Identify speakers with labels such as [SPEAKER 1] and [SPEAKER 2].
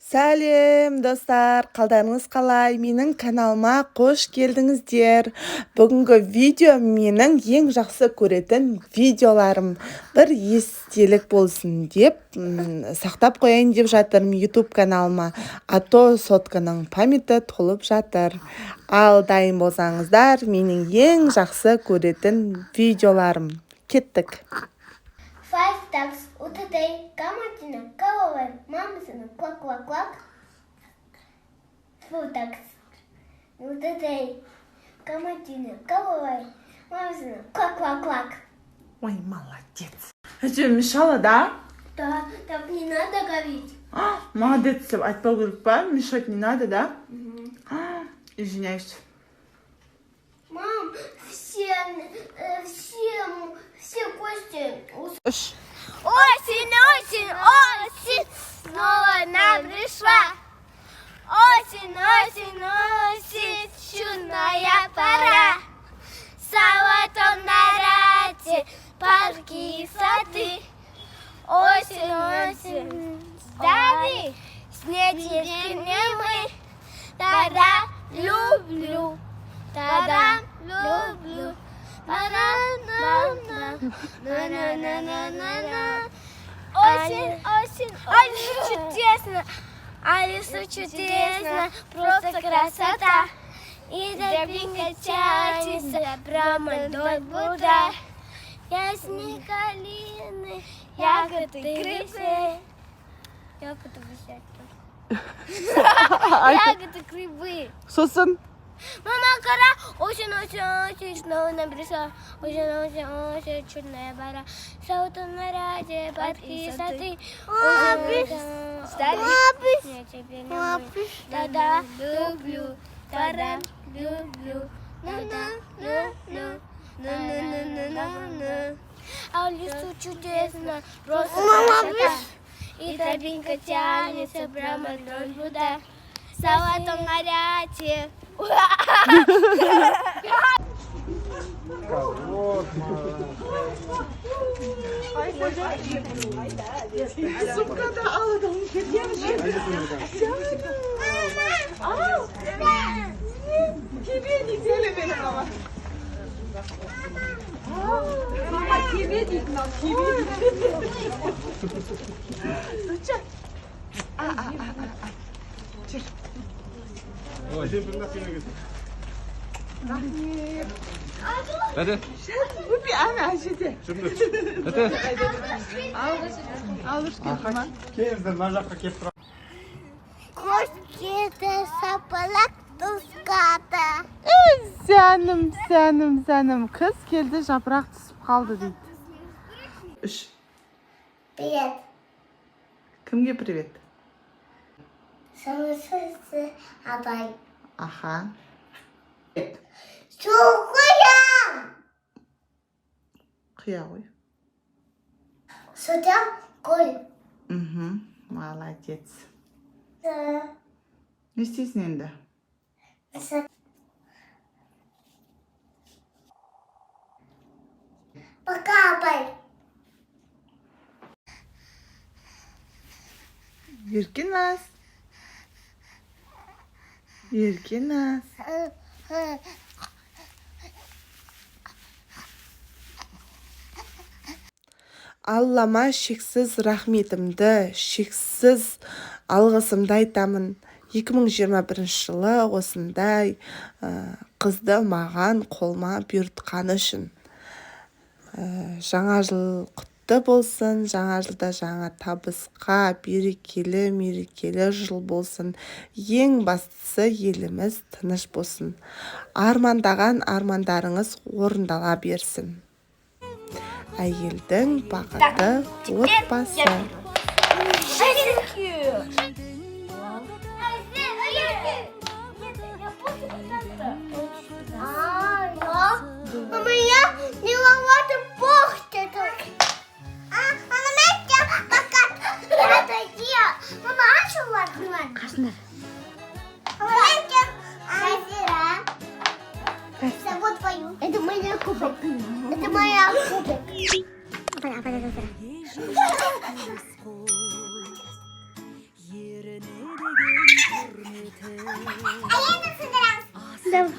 [SPEAKER 1] Сәлем достар, қалдарыңыз қалай? Менің каналыма қош келдіңіздер. Бүгінгі видео менің ең жақсы көретін видеоларым. Бір естелік болсын деп сақтап қояйын деп жатырмын YouTube каналыма. А то сотканың памяті толып жатыр. Ал дайын болсаңыздар, менің ең жақсы көретін видеоларым. Кеттік.
[SPEAKER 2] Five ducks. Утатай, каматина, кававай, мамасина, клак-клак-клак. Four ducks. Утатай, каматина, кававай, мамасина, клак-клак-клак.
[SPEAKER 1] Ой, молодец. Что, мешала, да?
[SPEAKER 2] Да, так не надо говорить.
[SPEAKER 1] Молодец, айтпау керек па? Мешать не надо, да? Извиняюсь.
[SPEAKER 2] Мам, все гости. Осень, осень, осень, снова нам пришла. Осень, осень, осень, чудная пора. Салатом на рате, парки и сады. Осень, осень, старый, снеги мы. Тогда люблю, тогда люблю. Осень, осень, осень чудесно, Алиса чудесно, просто красота. И тропинка тянется прямо до Будда. Ясные калины, ягоды, грибы. Ягоды висят. Ягоды, грибы.
[SPEAKER 1] Сосын?
[SPEAKER 2] Мама, кора, осень, осень, осень, снова нам пришла. Осень, осень, осень, чудная пора. Салаты на раде, парки и сады. Я тебя люблю, тогда люблю, тогда люблю, тогда люблю. А в лесу чудесно, просто красота. И тропинка тянется прямо вдоль Будда. Салатом на ряте.
[SPEAKER 1] Sumkada aldım. Тебе не делали мама. Мама, тебе не знал.
[SPEAKER 3] Hadi.
[SPEAKER 1] Bu bir ana şimdi.
[SPEAKER 3] Hadi.
[SPEAKER 1] Alır tamam.
[SPEAKER 3] Keyifden narcakta kep tura.
[SPEAKER 2] Koşkede sapalak tuzkada.
[SPEAKER 1] Сәнім. Kız келді, жапырақ түсіп қалды дейді. Үш.
[SPEAKER 2] Привет.
[SPEAKER 1] Кімге привет?
[SPEAKER 2] Самосыз абай.
[SPEAKER 1] Аха.
[SPEAKER 2] Сухоям.
[SPEAKER 1] Қия ғой.
[SPEAKER 2] Суда гүл.
[SPEAKER 1] Молодец. Не істейсің енді?
[SPEAKER 2] Пока абай.
[SPEAKER 1] Еркеназ. Аллама шексіз рахметімді, шексіз алғысымды айтамын. 2021 жылы осындай қызды маған қолма бұйыртқаны үшін. Жаңа жыл құтты болсын, жаңа жылда жаңа табысқа, мерекелі жыл болсын. Ең бастысы еліміз тыныш болсын. Армандаған армандарыңыз орындала берсін. Әйелдің бақыты отбасы.
[SPEAKER 2] Мама, я не вовата похтету. Мама, я пока это я. Мама, а что ладно? Кашнер. Мама, я Азира. Зовут твою. Это моя кубик. Это моя кубик. Yerine Ayağını sındıramız.